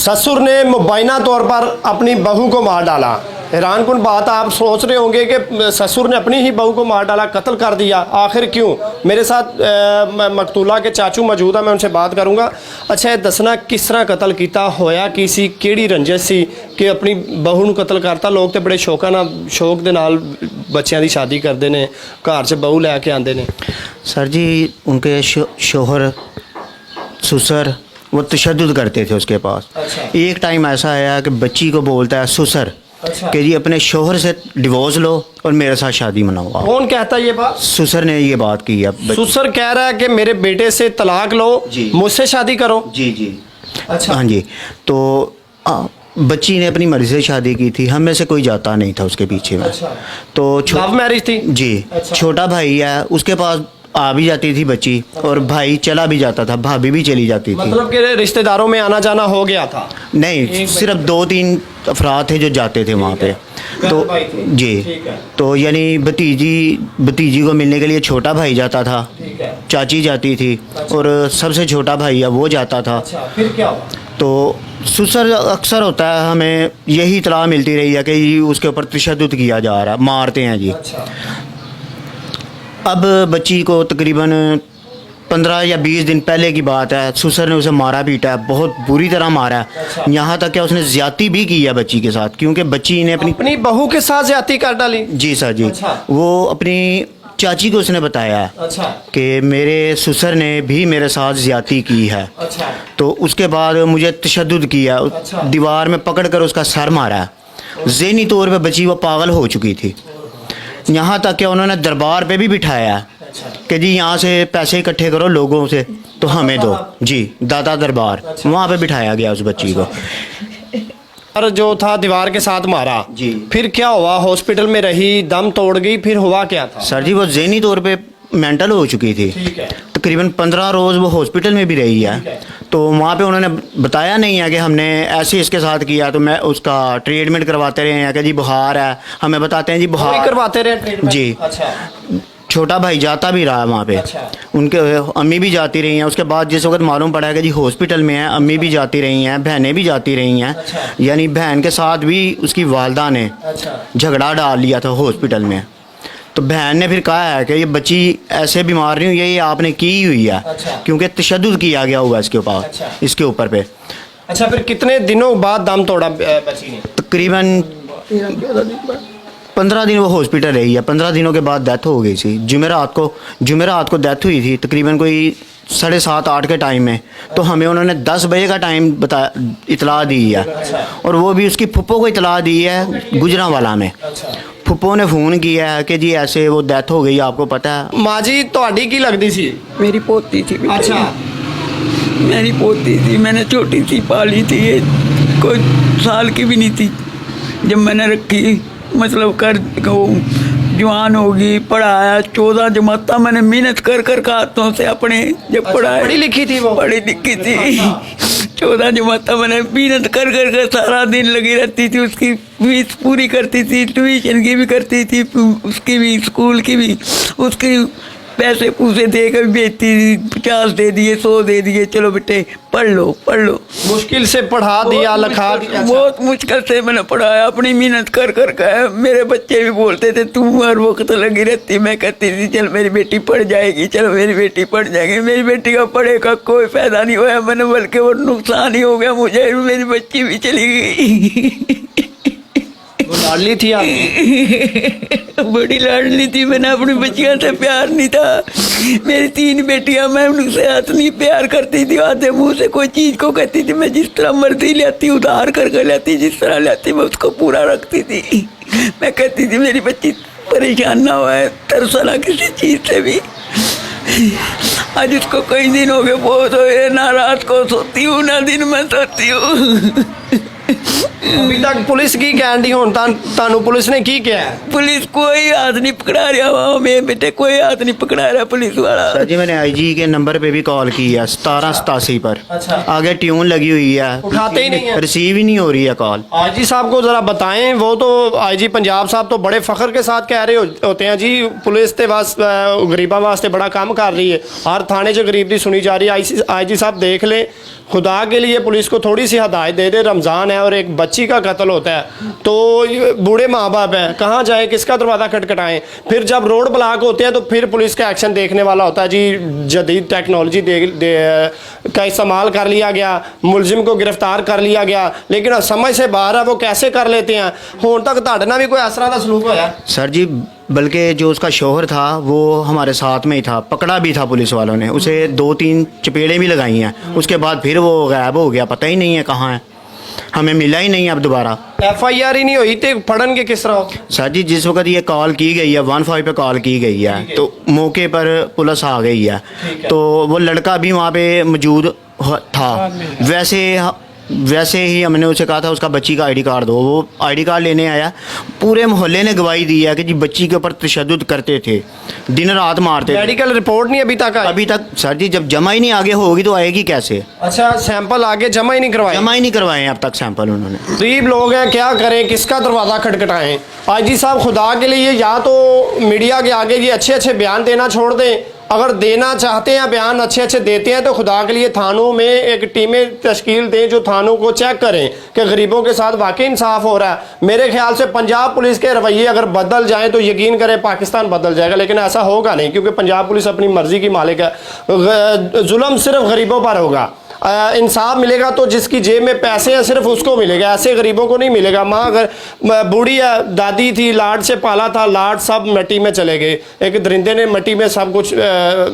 ससुर ने मुबैना तौर पर अपनी बहू को मार डाला। हैरानकुन बात, आप सोच रहे होंगे कि ससुर ने अपनी ही बहू को मार डाला, कत्ल कर दिया, आखिर क्यों? मेरे साथ मकतूला के चाचू मौजूद है, मैं उनसे बात करूंगा। अच्छा ये दसना किस तरह कत्ल किया, होया की सी, केड़ी रंजिश सी कि अपनी बहू ਨੂੰ कत्ल करता? लोग तो बड़े शौक ਦੇ ਨਾਲ ਬੱਚਿਆਂ ਦੀ शादी करते हैं, घर 'ਚ बहू लैके आते हैं। सर जी उनके शोहर ससुर वो तशद्दुद करते थे उसके पास। अच्छा। एक टाइम ऐसा आया कि बच्ची को बोलता है ससुर अच्छा। कि जी अपने शोहर से डिवोर्स लो और मेरे साथ शादी मनाओ आप। कौन कहता है ये बात? ससुर ने ये बात की है। ससुर कह रहा है कि मेरे बेटे से तलाक लो, मुझसे शादी करो। जी जी। अच्छा। हाँ जी। तो बच्ची ने अपनी मर्जी से शादी की थी, हम में से कोई जाता नहीं था उसके पीछे में। अच्छा। तो लव मैरिज थी जी। अच्छा। छोटा भाई है, उसके पास आ भी जाती थी बच्ची और भाई चला भी जाता था, भाभी भी चली जाती थी। मतलब कि रिश्तेदारों में आना जाना हो गया था? नहीं, सिर्फ 2-3 अफराद थे जो जाते थे वहाँ पे। तो जी, तो यानी भतीजी को मिलने के लिए छोटा भाई जाता था, चाची जाती थी और सबसे छोटा भाई है वो जाता था। अच्छा, फिर क्या हुआ? तो ससुर अक्सर होता है, हमें यही इतला मिलती रही है कि उसके ऊपर तशद्दुद किया जा रहा है, मारते हैं जी। अच्छा। अब बच्ची को तकरीबन 15 या 20 दिन पहले की बात है, ससुर ने उसे मारा पीटा है, बहुत बुरी तरह मारा है। अच्छा। यहाँ तक कि उसने ज्यादती भी की है बच्ची के साथ, क्योंकि बच्ची ने अपनी बहू के साथ ज्यादती कर डाली। जी सर जी। अच्छा। वो अपनी चाची को उसने बताया है अच्छा। कि मेरे ससुर ने भी मेरे साथ ज्यादती की है। अच्छा। तो उसके बाद मुझे तशद्दुद किया। अच्छा। दीवार में पकड़ कर उसका सर मारा। ज़हनी तौर पे बच्ची वो पागल हो चुकी थी। यहाँ तक कि उन्होंने दरबार पे भी बिठाया कि जी यहाँ से पैसे इकट्ठे करो लोगों से तो हमें दो जी, दाता दरबार। वहाँ पे बिठाया गया उस बच्ची को। और जो था दीवार के साथ मारा जी। फिर क्या हुआ? हॉस्पिटल में रही, दम तोड़ गई, फिर हुआ क्या था? सर जी वो ज़हनी तौर पे मेंटल हो चुकी थी। ठीक है। तकरीबन 15 रोज़ वो हॉस्पिटल में भी रही है। तो वहाँ पे उन्होंने बताया नहीं है कि हमने ऐसे इसके साथ किया, तो मैं उसका ट्रीटमेंट करवाते रहे हैं कि जी बुखार है, हमें बताते हैं जी बुखार करवाते रहे ट्रीटमेंट? जी। अच्छा। छोटा भाई जाता भी रहा वहाँ पे। अच्छा। उनके अम्मी भी जाती रही हैं। उसके बाद जिस वक्त मालूम पड़ा कि जी हॉस्पिटल में है, अम्मी भी जाती रही हैं, बहनें भी जाती रही हैं। अच्छा। यानी बहन के साथ भी उसकी वालदा ने अच्छा। झगड़ा डाल लिया था हॉस्पिटल में। तो बहन ने फिर कहा है कि ये बच्ची ऐसे बीमार नहीं हुई है, ये आपने की हुई है। अच्छा। क्योंकि तशद्दुद किया गया हुआ इसके ऊपर। अच्छा। इसके ऊपर पे। अच्छा, फिर कितने दिनों बाद दम तोड़ा बच्ची ने? तकरीबन 15 दिन वो हॉस्पिटल रही है। 15 दिनों के बाद डेथ हो गई थी। जुमेरात को डेथ हुई थी, तकरीबन कोई 7:30-8 के टाइम में। तो हमें उन्होंने 10 बजे का टाइम इतला दी है। और वो भी उसकी फुप्पो को इतला दी है गुजरांवाला में। अच्छा। फुप्पो ने फ़ोन किया है कि जी ऐसे वो डेथ हो गई, आपको पता है। माँ जी ਤੁਹਾਡੀ की लगती सी? मेरी पोती थी बेटे। अच्छा। मेरी पोती थी, मैंने छोटी सी पाली थी, ये कोई साल की भी नहीं थी जब मैंने रखी। मतलब कर जवान होगी, पढ़ाया 14 जमाता मैंने मेहनत कर कर हाथों से अपने जब अच्छा, पढ़ाया। पढ़ी लिखी थी वो? पढ़ी लिखी थी। 14 जमाता मैंने मेहनत कर कर कर सारा दिन लगी रहती थी, उसकी फीस पूरी करती थी, ट्यूशन की भी करती थी, उसकी भी, स्कूल की भी। उसकी पैसे पूसे दे कर बेचती थी, 50 दे दिए, 100 दे दिए, चलो बेटे पढ़ लो पढ़ लो। मुश्किल से पढ़ा दिया, लिखा दिया। बहुत मुश्किल से मैंने पढ़ाया, अपनी मेहनत कर कर कर। मेरे बच्चे भी बोलते थे तू हर वक्त लगी रहती। मैं कहती थी चल मेरी बेटी पढ़ जाएगी, चलो मेरी बेटी पढ़ जाएगी। मेरी बेटी का पढ़े का कोई फायदा नहीं हुआ मैंने, बल्कि वो नुकसान ही हो गया मुझे। मेरी बच्ची भी चली गई। वो लाडली थी आपकी? बड़ी लाडली थी। मैंने अपनी बच्चियों से प्यार नहीं था। मेरी 3 बेटियां, मैं उनसे इतनी प्यार करती थी, आधे मुँह से कोई चीज़ को कहती थी। मैं जिस तरह मर्जी लेती, उधार करके लेती, जिस तरह लेती मैं उसको पूरा रखती थी। मैं कहती थी मेरी बच्ची परेशान ना हुआ है, तरसा ना किसी चीज़ से भी। आज उसको कई दिन हो गए बहुत हो गए, ना रात को सोती हूँ ना दिन में सोती हूँ। अभी तक पुलिस की कहन दी हुण तानू पुलिस ने की किया है? पुलिस कोई हाथ नहीं पकड़ा रहा वहाँ में बेटे, कोई हाथ नहीं पकड़ा रहा पुलिस वाला। सर जी मैंने आईजी के नंबर पे भी कॉल की है 1787 पर। अच्छा। आगे ट्यून लगी हुई है, उठाते ही नहीं है। रिसीव ही नहीं हो रही है कॉल। आईजी साहब को ज़रा बताएं, वो तो आईजी पंजाब साहब तो बड़े फ़ख्र के साथ कह रहे होते हैं जी पुलिस ते बस गरीबां वास्ते बड़ा काम कर रही है, हर थाने 'च गरीब दी सुनी जा रही है। आईजी साहब देख लें, खुदा के लिए पुलिस को थोड़ी सी हदायत दे दे। रमज़ान है और एक बच्ची का कत्ल होता है, तो बूढ़े माँ बाप हैं, कहाँ जाए, किसका दरवाज़ा खटखटाएं? फिर जब रोड ब्लॉक होते हैं तो फिर पुलिस का एक्शन देखने वाला होता है जी। जदीद टेक्नोलॉजी का इस्तेमाल कर लिया गया, मुलजिम को गिरफ्तार कर लिया गया, लेकिन समझ से बाहर है वो कैसे कर लेते हैं। हुण तक तुहाडे नाल भी कोई इस तरह का सलूक होया? सर जी बल्कि जो उसका शोहर था वो हमारे साथ में ही था, पकड़ा भी था पुलिस वालों ने, उसे 2-3 चपेड़ें भी लगाई हैं। उसके बाद फिर वो गायब हो गया, पता ही नहीं है कहाँ है, हमें मिला ही नहीं अब दोबारा। FIR ही नहीं हुई तो फड़न के किस तरह? सर जी जिस वक्त ये कॉल की गई है 15 पे कॉल की गई है तो मौके पर पुलिस आ गई है, तो वो लड़का भी वहाँ पे मौजूद था। वैसे ही हमने उसे कहा था उसका बच्ची का आईडी कार्ड दो, वो आईडी कार्ड लेने आया। पूरे मोहल्ले ने गवाही दी है कि जी बच्ची के ऊपर तशद्दुद करते थे, दिन रात मारते थे। मेडिकल रिपोर्ट नहीं अभी तक आई? अभी तक सर जी जब जमा ही नहीं आगे होगी तो आएगी कैसे? अच्छा, सैंपल आगे जमा ही नहीं करवाए? जमा ही नहीं करवाए हैं अब तक सैंपल उन्होंने। गरीब लोग हैं, क्या करें, किसका दरवाज़ा खटखटाएं? आईजी साहब खुदा के लिए या तो मीडिया के आगे ये अच्छे अच्छे बयान देना छोड़ दें, अगर देना चाहते हैं बयान अच्छे अच्छे देते हैं तो खुदा के लिए थानों में एक टीमें तश्कील दें जो थानों को चेक करें कि गरीबों के साथ वाकई इंसाफ हो रहा है। मेरे ख्याल से पंजाब पुलिस के रवैये अगर बदल जाएं तो यकीन करें पाकिस्तान बदल जाएगा, लेकिन ऐसा होगा नहीं क्योंकि पंजाब पुलिस अपनी मर्जी की मालिक है। जुल्म सिर्फ गरीबों पर होगा, इंसाफ मिलेगा तो जिसकी जेब में पैसे हैं सिर्फ उसको मिलेगा, ऐसे गरीबों को नहीं मिलेगा। माँ अगर बूढ़ी दादी थी, लाड से पाला था, लाड सब मिट्टी में चले गए, एक दरिंदे ने मिट्टी में सब कुछ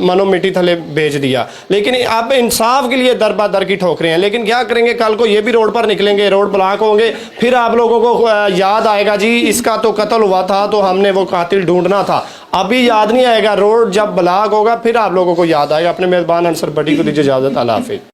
मनो मिट्टी थले भेज दिया। लेकिन अब इंसाफ के लिए दर बा दर की ठोकरें हैं, लेकिन क्या करेंगे, कल को ये भी रोड पर निकलेंगे, रोड ब्लॉक होंगे, फिर आप लोगों को याद आएगा जी इसका तो कत्ल हुआ था तो हमने वो कातिल ढूंढना था। अभी याद नहीं आएगा, रोड जब ब्लॉक होगा फिर आप लोगों को याद आएगा। अपने मेज़बान अंसर बड़ी को दीजिए इजाज़त, अल्लाह हाफिज़।